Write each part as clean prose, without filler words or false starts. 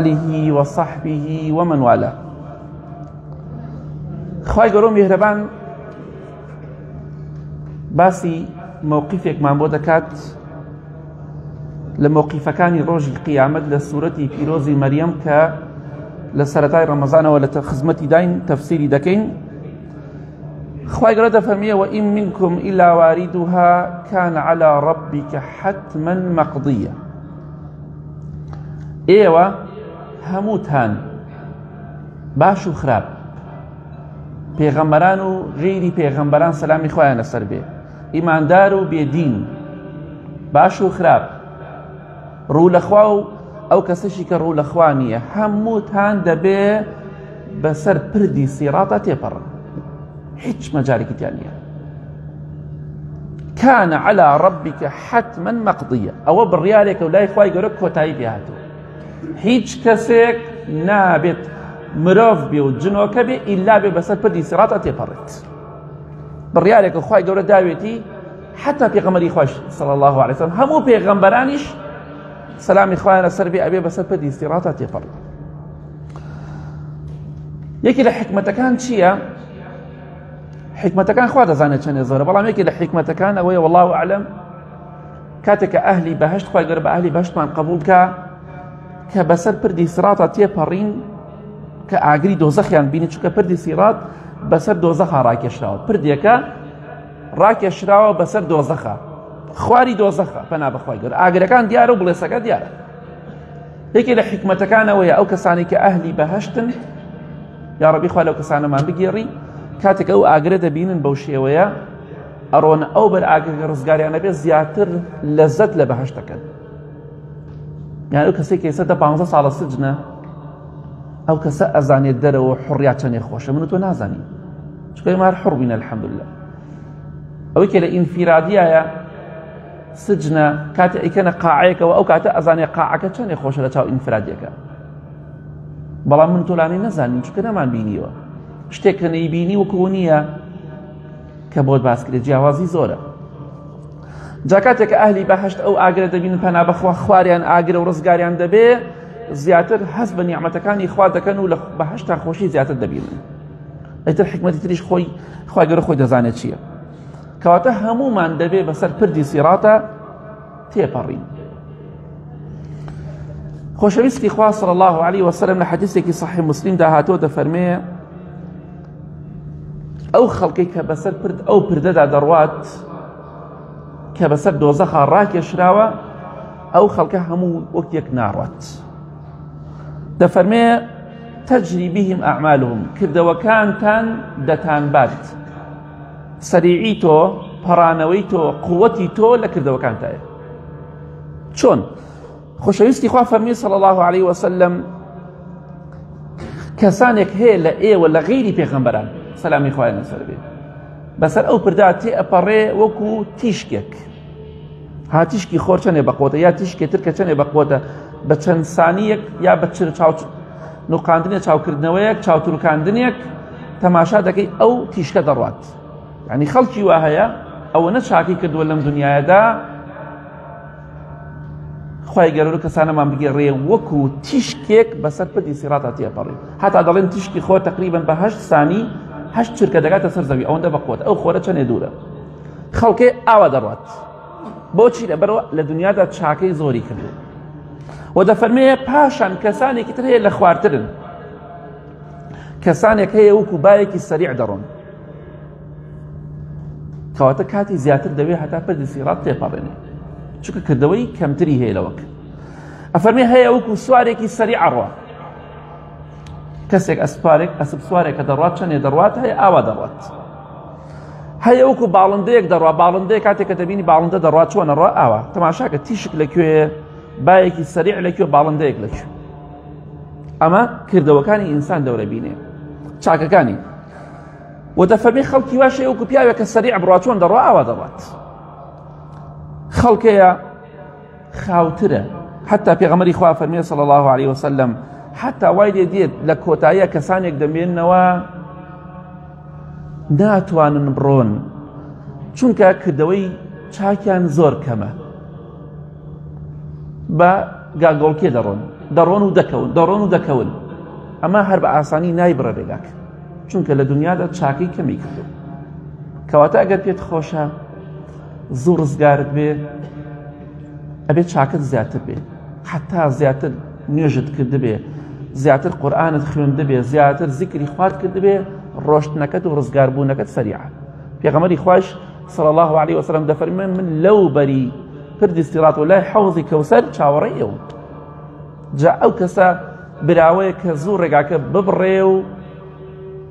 آله وصحبه ومن والاه. خوای گەورە میهرەبان باسی موقیفێکمان بۆ دەکات لە موقیفەکانی ڕۆژی قیامەت لە سوورەتی پیرۆزی مەریەم کە لە سەرەتای ڕەمەزانەوە لە خزمەتی داین تەفسیری دەکەین. خوای گەورە دەفەرمێ وئین منکم ئیلا واریدها کان علی ربک حتما مەقضیە. ئێوە هەمووتان باش و خراپ، پێغەمبەران و غەیری پێغەمبەران سەلامی خۆیان لەسەر بێ، ئیماندار و بێدین، باش و خراپ، ڕوو لەخوا و ئەو کەسەشی کە ڕوو لەخوا نییە، هەمووتان دەبێ بەسەر پردی سیڕاتە تێپەڕن، هیچ مەجارێکیتیان نییە. کان علی ربک حتما مەقضیە. ئەوە بڕیارێکە و لای خوای گەورە کۆتایی پێ هاتووە. هیچ کەسێک نابێت مرۆڤ بێ و جنۆکە بێ ئیلا بێ بەسەر پردی سیڕاتە تێپەڕێت. بڕیارێکە خوای گەورە داوێتی حتا پێغەمبەری خوش صلی الله علیه وسلم هەموو پێغەمبەرانیش سەلامی خوایان لەسەر بێ ئەبێ بەسەر پردی سیڕاتە تێپەڕێت. یەکی لە حکمەتەکان چییە؟ حکمەتەکان خوا دەزانێت چەندێ زۆرە، بەڵام یەکی لە حکمەتەکان ئەوەیە والله ئەعلەم کاتێک کە ئەهلی بەهەشت خوای گەورە بە ئەهلی بەهەشتمان قبوڵ کە کە بەسەر پردی سیڕاتە تێپەڕین کە ئاگری دۆزەخیان بینی، چونکە پردی سیڕات بەسەر دۆزەخا ڕاکێشراوە، پردێکە ڕاکێشراوە بەسەر دۆزەخە، خواری دۆزەخە پەنا بەخوای گەورە، ئاگرەکان دیارە و بڵێسەکە دیارە. یەکی لە حکمەتەکانەوەیە ئەو کەسانی کە ئەهلی بەهەشتن، یا ڕەبی خوا لەو کەسانەمان بگێڕی، کاتێک ئەو ئاگرە دەبینن بەو شێوەیە ئەڕۆنە ئەو بەر ئاگرە ڕزگاریانە بێت زیاتر لەزەت لە بەهەشت دەکەن. یان ئەو کەسێک کە ئێستا 15 ساڵە سجنە، ئەو کەسە ئەزانێت دەرەوە حڕیات چەندێ خۆشە، من و تۆ نازانی، چونکە ئێمە هەر حوڕ بووین الحەمدولله. ئەوەی کە لە ئینفیرادیایە سجنە کاتێک ئەیکەنە قاعەیەکەوە ئەو کاتە ئەزانێت قاعەکە چەندێ خۆشە لە چاو ئینفرادیەکە، بەڵام من تۆ لانەی نەزانین چونکە نەمان بینیوە. شتێک کە نەیبینی وەکو نییە کە بۆت باس کرێت، جیاوازی زۆرە. جا کاتێک کە ئەهلی بەهەشت ئەو ئاگرە دەبینن پەنا بەخوا خواریان ئاگرە و ڕزگاریان دەبێ، زیاتر هەست بە نیعمەتەکانی خوا دەکەن و لە بەهەشتا خۆشی زیاتر دەبینن. ئەیتر حکمەتی تریش خۆی خوای گەورە خۆی دەزانێت چییە. کەواتە هەموومان دەبێ بەسەر پردی سیڕاتە تێپەڕین. خۆشەویستی خوا صلی الله علیه وسلم لە حەدیثێکی صحیح مسلم داهاتۆ دەفەرمێ ئەو خەڵکی کە بەسەر پرد ئەو پردەدا دەڕوات کە بەسەر دۆزەخا ڕاکێشراوە، ئەو خەڵکە هەموو وەک یەک ناڕوات. دەفەرمێ تەجری بهم ئەعمالهم، کردەوەکانتان دەتانبات، سەریعی تۆ، پەڕانەوەی تۆ، قووەتی تۆ لە کردەوەکانتایە. چۆن؟ خۆشەویستی خوا فەرمی صلی الله علیه وسلم کەسانێک هەیە لە ئێوە لە غەیری پێغەمبەران سەلامی خوایان لەسەر بێ بەسەر ئەو پردا تێئەپەڕێ وەکو تیشکێک، ها تیشکی خۆر چەندێ بەقوتە، یا تیشکێتر کە چەندێ بەقوتە، بە چەند سانیەک یا بە نوقاندنێک چاوکردنەوەیەک چاوتروکاندنێک تەماشا دەکەی ئەو تیشکە دەڕوات. یعنی خەڵکی وا هەیە ئەوە نە چاکی کردووە لەم دنیاەدا، خوای گەورە کەسانەمان بگێڕێ وەکو تیشکێک بەسەر پردی سیڕاتە تێپەڕێ، هەتا دەڵێن تیشکی خۆر تقریبا بە 8 سانی 8 چرکە دەگاتە سەر زەوی، ئەوەندە بەقوت، ئەو خۆرە چەندێ دوورە. خەڵکێ ئاوا دەڕوات. بۆچی؟ لەبەرەوە لە دنیادا چاکەی زۆری کردو. و دەفەرمێ پاشان کەسانێکی تر هەیە لە خوارترن، کەسانێک هەیە وەکو بایەکی سەریع دەڕۆن، کەواتە کاتی زیاتر دەوێت هەتا پردی سیڕات تێپەڕێنێ، چونکە کردەوەی کەمتری هەیە لەوەک. ئەفەرمێ هەیە وەکو سوارێکی سەریع ڕوا، کەسێک ئەسپ سوارێکە دەڕوات چەندێ دەڕوات هەیە ئاوا دەڕوات. هەیە وەکو باڵندەیەک دەڕوا، باڵندەیە کاتێک کە دەبینی باڵندە دەڕوات چۆنە ڕوا ئاوا، تەماشاکە تیشک لەکوێیە، بایەکی سەریع لەکوێ، باڵندەیەک لەکوێ. ئەمە کردەوەکانی ئینسان دەورە بینێ، چاکەکانی. و دەفەرمێ خەڵکی واشەیە وەکو پیاوێکە سەریع بڕوا چۆن دەڕوا ئاوا دەڕوات. خەڵکەیە خاوترە، حتا پێغەمبەری خوا فەرمێ صلی الله علیه وسلم حتا وای لێ دێت لە کۆتاییە کەسانێک دەمێننەوە ناتوانن بڕۆن، چونکە کردەوەی چاکیان زۆر کەمە، بە گاگۆڵکێ دەڕۆن، دەڕۆن و دەکەون دەڕۆن و دەکەون ئەمە هەر بە ئاسانی نایبڕە ڕێگاک چونکە لە دنیادا چاکەی کەمی کردو کەواتە ئەگەر پێت خۆشە زوو ڕزگارت بێ ئەبێت چاکت زیاتر بێ حتا زیاتر نوێژت کرد بێ زیاتر قورئانت خوێنده بێ زیاتر زیکری خوات کرد بێ ڕۆشتنەکەت و ڕزگاربوونەکەت سەریعە پێغەمبەری خوش صلى الله عليه وسلم دەفەرمێ من لەو بەری پردی سیرات و لای حەوزی کەوسەر چاوەڕێی ئێوە جا ئەو کەسە براوەیە کە زوو ڕێگاکە ببڕێ و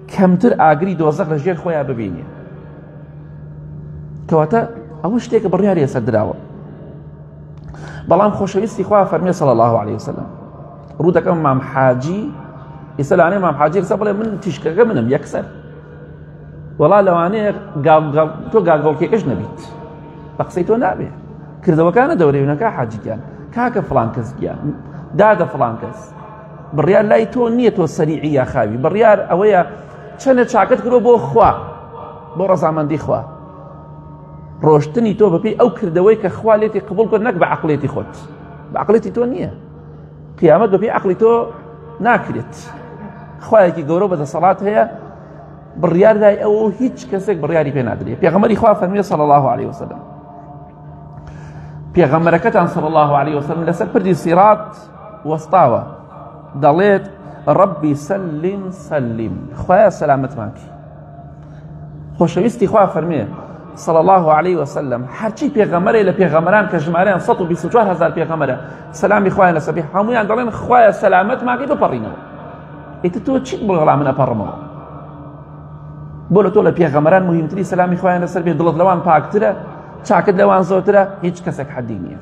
کەمتر ئاگری دۆزەق لە ژێر خۆیان ببینێ کەواتە ئەوە شتێکە بڕیاری لەسەر دراوە بەڵام خۆشەویستی خوا فەرمێ صلى الله عليه وسلم ڕوو دەکەم مام حاجی ئێستا لەوانەیە مام حاجی لەسەر بڵێ من تیشکەکە منم یەکسەر وەڵا لەوانەیە تۆ گاگەڵکێکەش نەبیت بە قسەی تۆ نابێ کردەوەکانە دەورەوێنەکە حاجیگیان کاکە فڵان کەس گیان دادە فڵان کەس بڕیار لای تۆ نییە تۆ سەریعی یا خاوی بڕیار ئەوەیە چەنە چاکت کردۆ بۆ خوا بۆ ڕەزامەندی خوا ڕۆشتنی تۆ بەپێی ئەو کردەوەی کە خوا لێتی قبوڵ کرد نەک بە عەقڵێتی خۆت بە عەقڵێتی تۆ نییە قیامەت بەپێی عەقڵی تۆ ناکرێت خوایەکی گەورە بەدەسەڵات هەیە بڕیار لای ئەوە هیچ کەسێک بڕیاری پێ نادرێت پێغەمبەری خوا فەرمووی صلى الله عليه وسلم پێغەمبەرەکەتان صلى الله عليه وسلم لەسەر پردی سیرات وەستاوە دەڵێت ڕەبی سەلیم سەلیم خوایە سەلامەتمان کە خۆشەویستی خوا فەرمێ صلى الله عليه وسلم هەرچی پێغەمبەرێ لە پێغەمبەران کە ژمارەیان 124,000 پێغەمبەرە سەلامی خوایە لەسەر بێ هەموویان دەڵێن خوایە سەلامەتمان کە بپەڕینەوە ئیتر تۆ چیت بڵێ من ئەپەڕمەوە بۆ لە تۆ لە پێغەمبەران مهمتری سەلامی خوایە لەسەر بێ دڵت لەوان پاکترە چاکت لەوان زۆرترە هیچ کەسێک حەدی نییە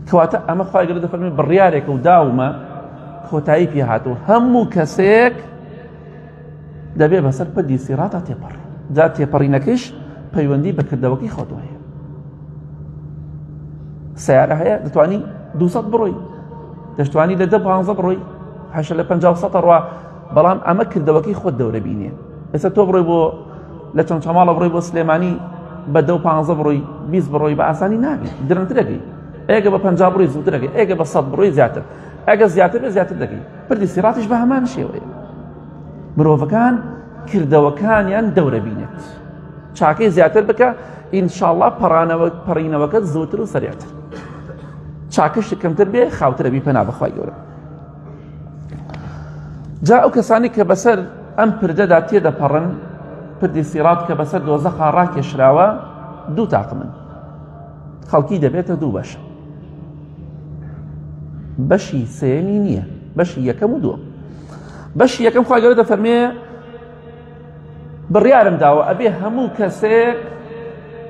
کەواتە ئەمە خوای گەورە دەفەرمێ بڕیارێکە و داومە کۆتایی پێ هاتووە هەموو کەسێک دەبێ بەسەر پردی سیراتە تێپەڕێ جا تێپەڕینەکەیش پەیوەندی بە کردەوەکی خۆتەوە هەیە سیارە هەیە دەتوانی 200 بڕۆی دەتوانی لە 10-15 بڕۆی 8 لە 50 ڕوا بەڵام ئەمە کردەوەکی خۆت دەورە بینێ ئێستا تۆ بڕۆی بۆ لە چەند چەماڵە بڕۆی بۆ سلێمانی بە 10-15 بڕۆی 20 بڕۆی بە ئاسانی نابێت درەنگتر دەکەی ئێگە بە 50 بڕۆی زووتر دەکەی ئێگە بە 100 بڕۆی زیاتر ئەگە زیاتر بێ زیاتر دەکەی پردی سیراتیش بە هەمان شێوەیە مرۆڤەکان کردەوەکانیان دەورە بینێت چاکەی زیاتر بکە ئینشاءڵڵا پەڕینەوەکەت زووتر و سەریعتر چاکەش کەمتر بێ خاوترە بی پەنا بەخوای گەورە جا ئەو کەسانی کە بەسەر ئەم پردەدا تێدەپەڕن پردی سیرات کە بەسەر دۆزەخا ڕاکێشراوە دوو تاقمن خەڵکی دەبێتە دوو بەش بەشی سێمی نییە بەشی یەکەم و دووەم بەشی یەکەم خوای گەورە دەفەرمێ بڕیارم داوە ئەبێ هەموو کەسێک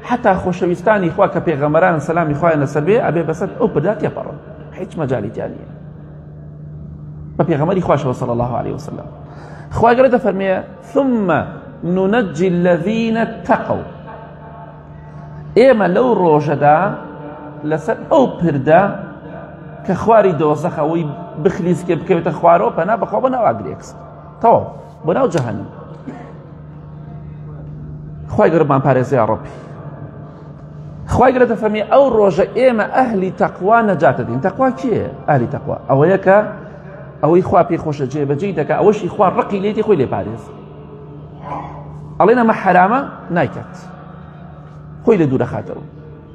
حتا خۆشەویستانی خوا کە پێغەمبەران سەلامی خوایان لەسەر بێ ئەبێ بەسەر ئەو پردا تێپەڕن هیچ مەجالی تیان نییە بە پێغەمبەری خواشەوە صلى الله عليه وسلم خوای گەورە دەفەرمێ ثم ننجي الذين اتقوا ئێمە لەو ڕۆژەدا لەسەر ئەو پردە کە خواری دۆزەخەوەی بخلیسکێ بکەوێتە خوارەوە پەنا بەخوا بۆ ناو ئاگرێکس تەواو بۆ ناو جەهەنەم خوای گەورەمان پارێزێ یا ڕەبی خوای گەورە دەفەرمێ ئەو ڕۆژە ئێمە ئەهلی تەقوا نەجاتە دین تەقوا کێیە ئەهلی تەقوا ئەوەیە کە ئەوەی خوا پێی خۆشە جێبەجێی دەکا ئەوەشی خوا ڕقی لێتی خۆی لێ پارێز ئەڵێن ئەمە حرامە نایکات خۆی لە دوو دەخاتەوە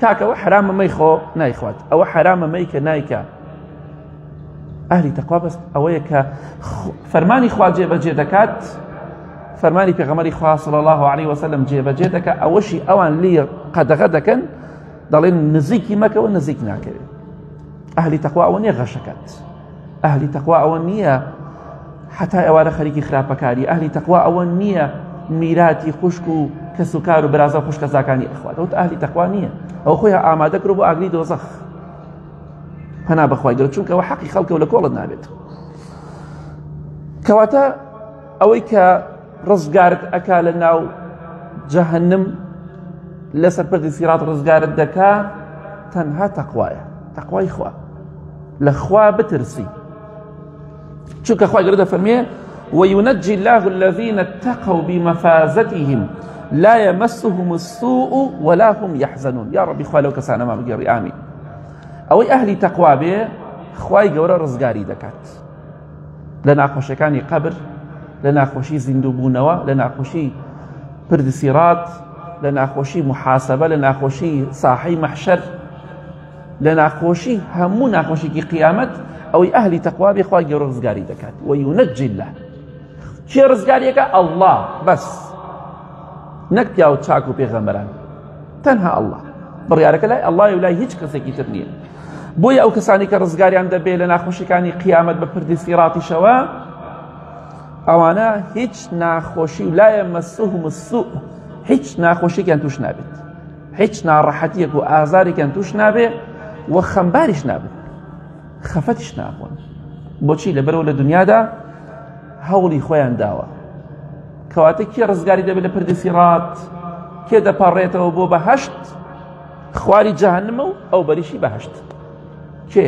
کاکەوە حرامە مەی خۆ نایخوات ئەوە حرامە مەی کە نایکا ئەهلی تەقوا بەس ئەوەیە کە فەرمانی خوا جێبەجێ دەکات فەرمانی پێغەمبەری خوا صلی الله عليه وسلم جێبەجێ دەکات ئەوەشی ئەوان لێ قەدەغە دەکەن دەڵێن نزیکی مەکەوە نزیک ناکەوێت ئەهلی تەقوا ئەوە نییە غەشەکەت ئەهلی تەقوا ئەوە نییە حتا ئێوارە خەریکی خراپەکاری ئەهلی تەقوا ئەوە نییە میراتی خوشک و کەس و کار و برازە خوشکە زاکانی ئەخوات ئەوە ئەهلی تەقوا نییە ئەو خۆی ئامادە کرد بۆ ئاگری دۆزەخ پەنا بەخوای گەورە چونکە ئەوە حەقی خەڵکە و لە کۆڵت نابێت کەواتە ئەوەی کە ڕزگارت ئەکا لە ناو جەهەنم لەسەر پردی سیرات ڕزگارت دەکا تەنها تەقوایە تەقوای خوا لە خوا بترسی چونکە خوای گەورە دەفەرمێ وينجي الله الذين اتقوا بمفازتهم لا يمسهم السوء ولا هم يحزنون يا ربي خوا لو كسانا ما بقي آمين أو أهلي تقوى به خوای گەورە ڕزگاری دەکات لە ناخۆشیەکانی قەبر، لە ناخۆشی زیندووبوونەوە، لە ناخۆشی پردی سیرات، لە ناخۆشی محاسبە، لە ناخۆشی ساحەی مەحشەر، لە ناخۆشی هەموو ناخۆشیکی قیامەت ئەوەی ئەهلی تەقوا بێ خوای گەورە ڕزگاری دەکات. وەیونەجی الله، کێ ڕزگاریەکە؟ ئەڵڵا بەس، نەک پیا و چاک و پێغەمبەران، تەنها ئەڵڵا. بڕیارەکە لای ئەڵڵایە و لای هیچ کەسێکی تر نییە. بۆیە ئەو کەسانی کە ڕزگاریان دەبێت لە ناخۆشیەکانی قیامەت بە پردی سیراتیشەوە، ئەوانە هیچ ناخۆشی و لا یەمەسوهم السوء، هیچ ناخۆشیێکیان توش نابێت، هیچ ناڕەحەتیەک و ئازارێکیان توش نابێت و خەمباریش نابێت، خەفەتیش ناخۆن. بۆچی؟ لەبەرەوە لە دنیادا هەوڵی خۆیان داوە. کەواتە کێ ڕزگاری دەبێت لە پردی سیرات؟ کێ دەپەڕێتەوە بۆ بەهەشت؟ خواری جەهەنەمە و ئەو بەریشی بەهەشت. کێ؟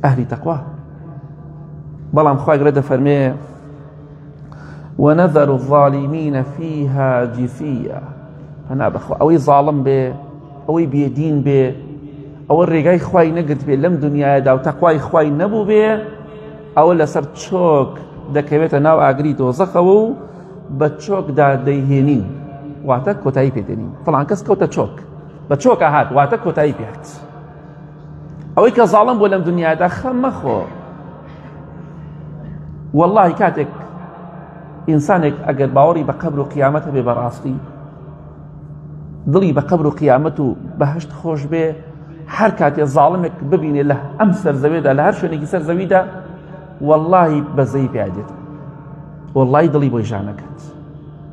ئەهلی تەقوا. بەڵام خوای گەورە دەفەرمێ وَنَذَرُ الظَّالِمِينَ فِيهَا جِثِيًّا. پەنا بەخوا ئەوەی زاڵم بێ، ئەوەی بێدین بێ، ئەوە ڕێگای خوای نەگرت بێ لەم دنیادا و تەقوای خوای نەبوو بێ، ئەوە لەسەر چۆک دەکەوێتە ناو ئاگری دۆزەخەوە و بە چۆکدا دەیهێنین، واتە کۆتایی پێدێنین. فڵان کەس کەوتە چۆک، بە چۆکە هات، واتە کۆتایی پێهات. ئەوەی کە زاڵم بۆ لەم دنیادا خەم مەخۆ. واللهی کاتێک ئینسانێک ئەگەر باوەڕی بە قەبر و قیامەت هەبێ بەڕاستی، دڵی بە قەبر و قیامەت و بەهەشت خۆش بێ، هەر کاتێ زاڵمێک ببینێ لە ئەم سەرزەوێدا لە هەر شوێنێکی سەرزەویدا، واللهی بەزەی پێ دێت، واللهی دڵی بۆی ژانەکات.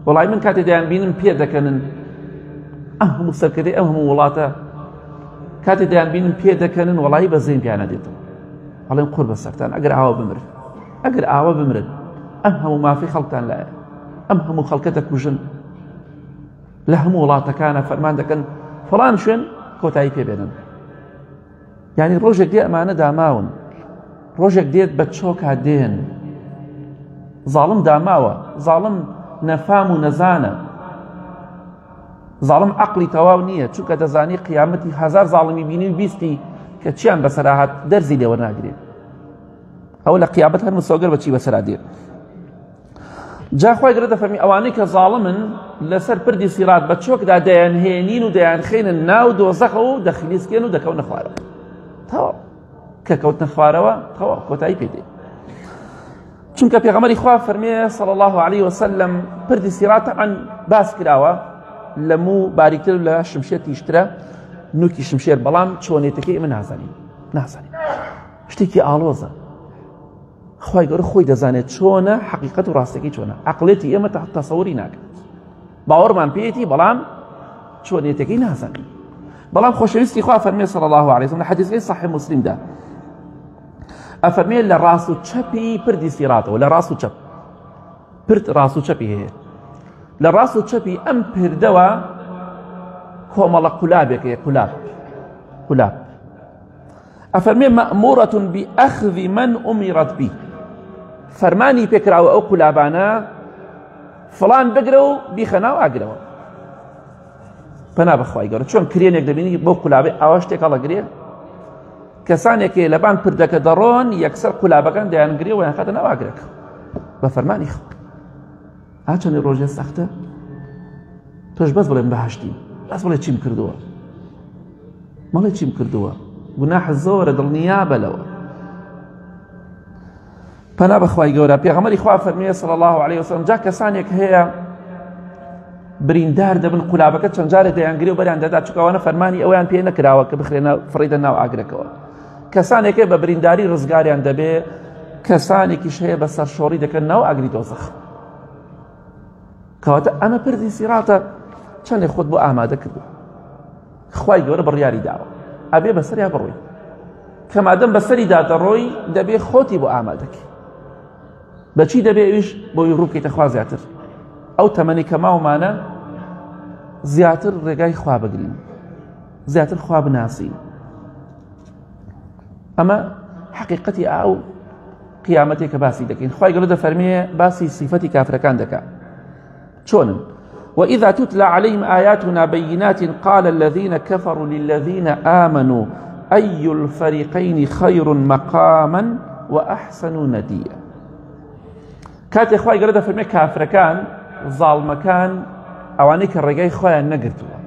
واللهی من کاتێ دەیان بینم پێ دەکەنن ئەم هەموو سەرکردەی ئەم هەموو وڵاتە، کاتێ دەیان بینم پێ دەکەنن، واللهی بەزەیم پیانە دێتەوە. هەڵێن قورب بە سەرتان، ئەگەر ئاوە بمرن، ئەگەر ئاوە بمرن، ئەم هەموو مافی خەڵکتان لایە، ئەم هەموو خەڵکە دەکوژن، لە هەموو وڵاتەکانە فەرمان دەکەن فڵان شوێن کۆتایی پێبێنن. یعنی ڕۆژێک دێ ئەمانە داماون، ڕۆژێک دێت بە چۆکا دێن. زاڵم داماوە، زاڵم نەفام و نەزانە، زاڵم عەقڵی تەواو نییە، چونکە دەزانی قیامەتی هەزار زاڵمی بینی و بیستی کە چیان بەسەرا هات دەرزی لێوە ناگرێت. ئەو لە قیامەت هەر مسۆگەر بەچی بەسەرا دێت. جا خوای گەورە دەفەرمی ئەوانەی کە زاڵمن لەسەر پردی سیرات بە چۆکدا دەیانهێنین و دەیانخێنن ناو دۆزەخەوە و دەخلیسکێن و دەکەونە خوارەوە. تەواو کە کەوتنە خوارەوە تەواو کۆتایی پێدێ. چونکە پێغەمبەری خوا فەرمێ صلی الله علیه وسلم پردی سیرات عن باس کراوە لە موو باریکتر لە شمشێر تیشترە، نوکی شمشێر، بەڵام چۆنێتەکەی ئێمە نازانین، شتێکی ئاڵۆزە. خوای گەورە خۆی دەزانێت چۆنە، حەقیقەت و ڕاستەکەی چۆنە. عەقڵێتی ئێمە تەسەووری ناکات، باوەڕمان پێیەتی، بەڵام چۆنێتەکەی نازانین. بەڵام خۆشەویستی خوا فەرمێ صلی الله علیه وسلم لە حەدیثەکەی صحیح مسلمدا، ئەفەرمێ لە ڕاست و چەپی پردی سیراتەوە، لە ڕاست و چەپ، پرد ڕاست و چەپی هەیە، لە ڕاست و چەپی ئەم پردەوە کۆمەڵە قولابێکەیە، قولاب. ئەفەرمێ مەأمورەة بأخذ من أمرت به، فەرمانی پێکراوە ئەو قولابانە فڵان بگرە و بیخەناو ئاگرەوە. پەنا بەخوای گەورە چۆن کرێنێک دەبینی بۆ قولابێ ئاوا شتێک هەڵەگرێ، کەسانێکی لەبان پردەکە دەڕۆن یەکسەر قولابەکان دەیانگرێ و یانخاتە ناو ئاگرەکە بە فەرمانی خوا. چەندی ڕۆژێ سەختە، تۆش بەس بڵێن بەهەشتی، بەس بڵێ چیم کردووە، مەڵێ چیم کردووە، گوناح زۆرە، دڵنیا بەلەوە. پەنا بەخوای گەورە پێغەمبەری خوا فەرمێ صلی الله علیه وسلم جا کەسانێک هەیە بریندار دەبن، قولابەکە چەند جارێک دەیانگرێ و بەریان دەدا، چونکە ئەوانە فەرمانی ئەویان پێ نەکراوە کە بخرێنە فڕیدە ناو ئاگرەکەوە. کەسانێک هەیە بە برینداری ڕزگاریان دەبێ، کەسانێکیش هەیە بە سەرشۆڕی دەکەن ناو ئاگری دۆزەخ. کەواتە ئەمە پردی سیراتە، چەندێک خۆت بۆ ئامادە کردو، خوای گەورە بڕیاری داوە ئەبێ بەسەریا بڕۆی، کە مادەم بەسەریدا دەڕۆی دەبێ خۆتی بۆ ئامادەکەی. بەچی دەبێ ئەویش بۆی ڕووکەیتە خوا زیاتر، ئەو تەمەنی کە ماومانە زیاتر ڕێگای خوا بگرین، زیاتر خوا بناسین. ئەمە حەقیقەتی ئەو قیامەتێک کە باسی دەکەین. خوای گەورە دەفەرمێ باسی سیفەتی کافرەکان دەکات. چۆنن؟ وإذا تتلى عليهم آياتنا بينات قال الذين كفروا للذين آمنوا أي الفريقين خير مقاما وأحسن نديا. كاتي إخوائي قرده فرمي كافركان ظالمكان ئەوانەی کە ڕێگای خۆیان نەگرتووە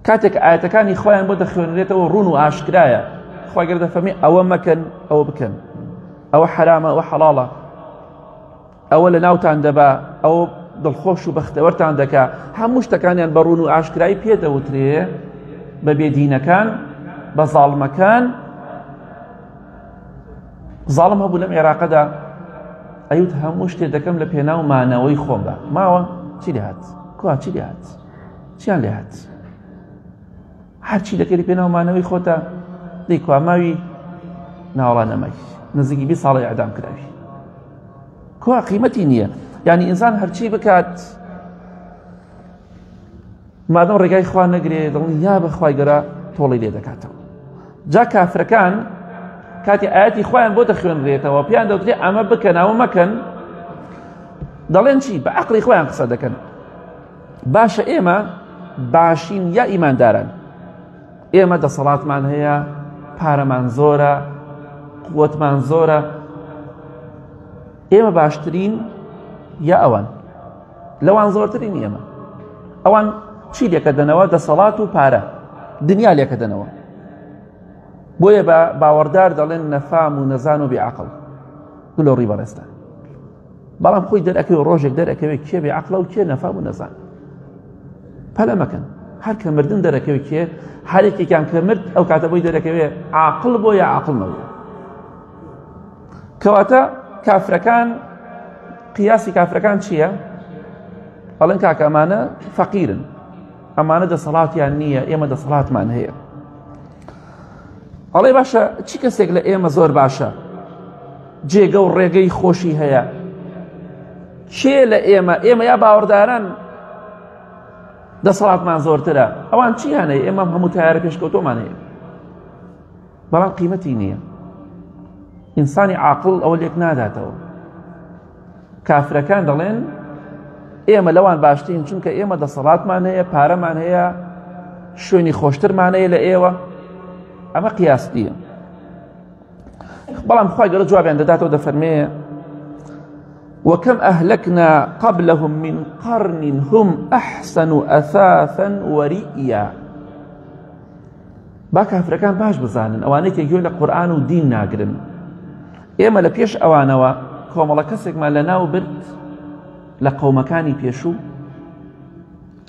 کاتێک ئاەتەکانی خۆیان بۆ دەخوێنرێتەوە ڕوون و ئاشکرایە خۆی گەورە دەفەرمێ ئەوە مەکەن ئەوە بکەن ئەوە حرامە ئەوە حەڵاڵە ئەوە لە ناوتان دەبا ئەوە دڵخۆش و بەختەوەرتان دەکا هەموو شتەکانیان بە ڕوون و ئاشکرایی پێدەوترێ بە بێدینەکان بە زاڵمەکان زاڵم هەبوو لەم عێراقەدا ئەیوت هەموو شتێ دەکەم لە پێناو مانەوەی خۆمدا ماوە چی لێ هات کوا چی لێ هات چیان لێ هات هەرچی دەکەی لە پێناو مانەوەی خۆتە دەی کوا ماوی ناوەڵا نەمای نزیکی 20 ساڵی ئەعدام کراوی کوا قیمەتی نییە یعنی ئینسان هەرچی بکات مادەم ڕێگای خوا نەگرێ دڵنی یا بەخوای گەورە تۆڵی لێ دەکاتەوە جا کافرەکان کاتی ئاەتی خۆیان بۆ دەخوێنرێتەوە پێیان دەوترێ ئەمە بکەن ئەوە مەکەن دەڵێن چی بە عەقڵی خۆیان قسە دەکەن باشە ئێمە باشین یا ئیمانداران ئێمە دەسەڵاتمان هەیە پارەمان زۆرە قووەتمان زۆرە ئێمە باشترین یا ئەوان لەوان زۆرترین ئێمە ئەوان چی لێکە دەنەوە دەسەڵات و پارە دنیا لێکە دەنەوە بۆیە بە باوەڕدار دەڵێن نەفام و نەزان و بێعەقڵ گولۆ ڕی بەڕێستان بەڵام خۆی دەرەکەوێ ڕۆژێک دەرەکەوێ کێ بێعەقڵە و کێ نەفام و نەزان پەلە مەکەن هەر کە مردن دەرەکەوێ کێ هەرێکێکیان کە مرد ئەو کاتە بۆی دەرەکەوێ عاقڵ بۆ یا عاقڵ نەبوو کەواتە کافرەکان قیاسی کافرەکان چییە؟ ئەڵێن کاکە ئەمانە فەقیرن ئەمانە دەسەڵاتیان نییە ئێمە دەسەڵاتمان هەیە ئەڵێ باشە چی کەسێک لە ئێمە زۆر باشە جێگە و ڕێگەی خۆشی هەیە کێ لە ئێمە یا باوەڕداران دەسەڵاتمان زۆرترە ئەوان چیان هەیە ئێمە هەموو تایارە پێشکەوتۆمان هەیە بەڵام قیمەتی نییە ئینسانی عاقڵ ئەوە لێک ناداتەوە کافرەکان دەڵێن ئێمە لەوان باشترین چونکە ئێمە دەسەڵاتمان هەیە پارەمان هەیە شوێنی خۆشترمان هەیە لە ئێوە ئەمە قیاستیە بەڵام خوا گەورە جوابیان دەداتەوە دەفەرمێ وكم أهلكنا قبلهم من قرن هم أحسن أثاثا ورئيا با کافرەکان باش بزانن ئەوانەی کە گوێ لە قورئان و دین ناگرن ئێمە لە پێش ئەوانەوە کۆمەڵە کەسێکمان لەناو برد لە قەومەکانی پێشوو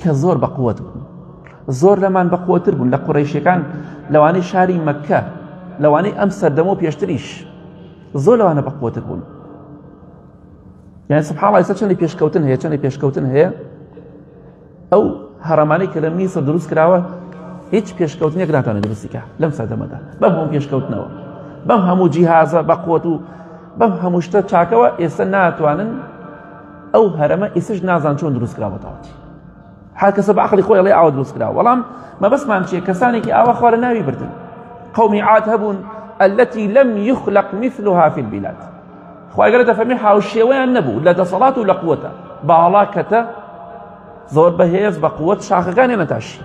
کە زۆر بەقووەت بوون زۆر لەمان بەقووەتر بوون لە قوڕەیشیەکان لەوانەی شاری مەککە لەوانەی ئەم سەردەمە و پێشتریش زۆر لەوانە بەقووەتر بوون یعنی سبحان الله ئێستا چەندی پێشکەوتن هەیە ئەو هەڕەمانەی کە لە میسر دروست کراوە هیچ پێشکەوتنێک ناتوانێت دروستیکە لەم سەردەمەدا بەم هەموو پێشکەوتنەوە بەم هەموو جیهازە بەقووەت و بەم هەموو شتە چاکەوە ئێستا ناتوانن ئەو هەرەمە ئێستش نازان چۆن دروست کراوەتەوەتی هەر کەسە بە عەقڵی خۆی ئەڵێ ئاوا دروست کراوە بەڵام مەبەستمان چییە کەسانێکی ئاوا خوا لە ناوی بردن قەومی عاد هەبوون التي لم يخلق مثلها في البلاد خوا گەورە دەفەرمێ هاوشێوەیان نەبوو لە دەسەڵات و لە قووەتە باڵا کەتە زۆر بەهێز بە قووەت شاخەکانیان نەتاشی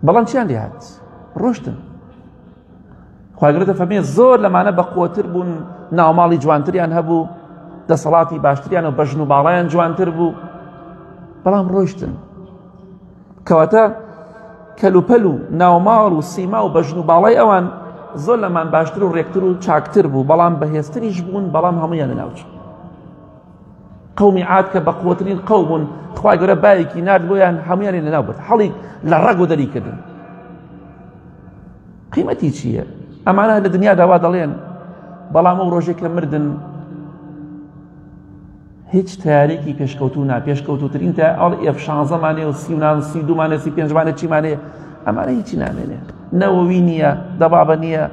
بەڵام چیان لێ هات ڕۆشتن خوا گەورە دەفەرمێ زۆر لەمانە بە قووەتر بوون ناوماڵی جوانتریان هەبوو دەسەڵاتی باشتریان و بەژن و باڵایان جوانتر بوو بەڵام ڕۆیشتن کەواتە کەلوپەل و ناوماڵ و سیما و بەژن و باڵای ئەوان زۆر لەمان باشتر و ڕێکتر و چاکتر بوو بەڵام بەهێزتریش بوون بەڵام هەموویان لەناوچ قەومی عاد کە بە قووەترین قەوم بوون خوای گەورە بایەکی نارد بۆیان هەموویانی لەناو برد هەڵی لە ڕەگ و دەری کردن قیمەتی چییە؟ ئەمانە لە دنیادا وا دەڵێن بەڵام ئەو ڕۆژێک کە مردن هیچ تیارێکی پێشکەوتوو پێشکەوتوترین تا ئەڵ F-16مانێ و 32مانێ 35مانێ چیمانێ ئەمانە هیچی نامێنێ نەوەوی نییە دەبابە نییە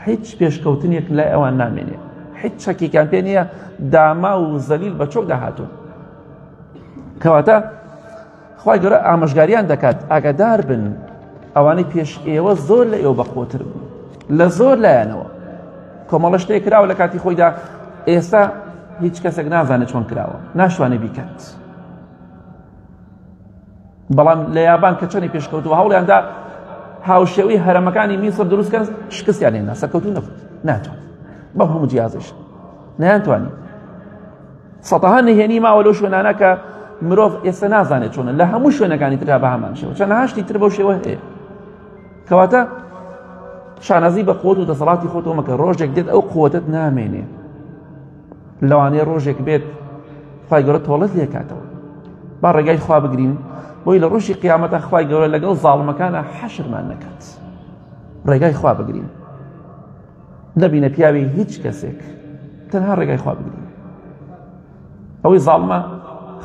هیچ پێشکەوتنێک لای ئەوان نامێنێ هیچ شەکێکیان پێ نییە داما و زەلیل بە چۆک داهاتوون کەواتە خوای گەورە ئامۆژگاریان دەکات ئاگادار بن ئەوانەی پێش ئێوە زۆر لە ئێوە بەقووەتر بوون لە زۆر لایەنەوە کۆمەڵە شتێک کراوە لە کاتی خۆیدا ئێستا هیچ کەسێک نازانێت چۆن کراوە ناشوانێ بیکات بەڵام لە یابان کە چەندی پێشکەوتووە هەوڵیاندا هاوشێوەی هەرەمەکانی میسر دروستکەن شکستیان هێنا سەرکەوتوو نەبوو ناتوان بەو هەموو جیازش نەیانتوانی سەتەها نهێنی ماوە لەو شوێنانە کە مرۆڤ ئێستا نازانێت چۆنە لە هەموو شوێنەکانی ترا بە هەمان شێوە چەند هاشتی تر بەو شێوە هەیە کەواتە شانازی بە قووەت و دەسەڵاتی خۆتەوە مەکە ڕۆژێک دێت ئەو قووەتت نامێنێ لەوانەیە ڕۆژێک بێت خوای گەورە تۆڵەت لێکاتەوە با ڕێگای خوا بگرین بۆی لە ڕۆژی قیامەتە خوای گەورە لەگەڵ زاڵمەکانە حەشرمان نەکات ڕێگای خوا بگرین نەبینە پیاوی هیچ کەسێک تەنها ڕێگای خوا بگرین ئەوەی زاڵمە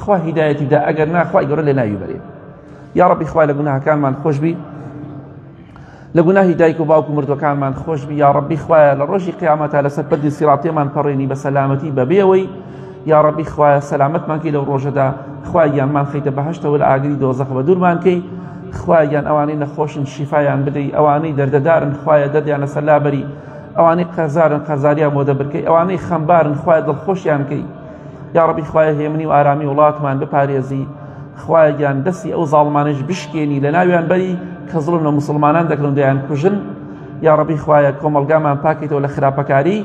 خوا هیدایەتی دا ئەگەر نا خوای گەورە لێ ناوی بەرێ یا ڕەبی خوای لە گوناهەکانمان خۆشبی لە گوناهی دایک و باوک و مردوەکانمان خۆشبی یا ڕەبی خوایە لە ڕۆژی قیامەتە لەسەر پەردی سیڕاتێمان پەڕێنی بە سەلامەتی بەبێەوەی یا ڕەبی خوایە سەلامەتمان کەی لەو ڕۆژەدا خوای گیانمان خەیتە بەهەشتەوە لە ئاگری دۆزەخ بە دوورمان کەی خوای گیان ئەوانەی نەخۆشن شیفایان بدەی ئەوانەی دەردەدارن خوایە دەردیان لەسەر لابەری ئەوانەی قەرزارن قەرزاریان بۆ دەبرکەی ئەوانەی خەمبارن خوایە دڵخۆشیان کەی یا ڕەبی خوایە هێمنی و ئارامی وڵاتمان بپارێزی خوایە گیان دەستی ئەو زاڵمانش بشکێنی لە ناویان بەری کە زڵم لە موسڵمانان دەکرن دەیان کوژن یا ڕەبی خوایە کۆمەڵگامان پاکیتەوە لە خراپەکاری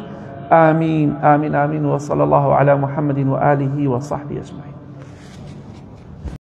آمين آمين آمين وصلى الله على محمد وآله وصحبه أجمعين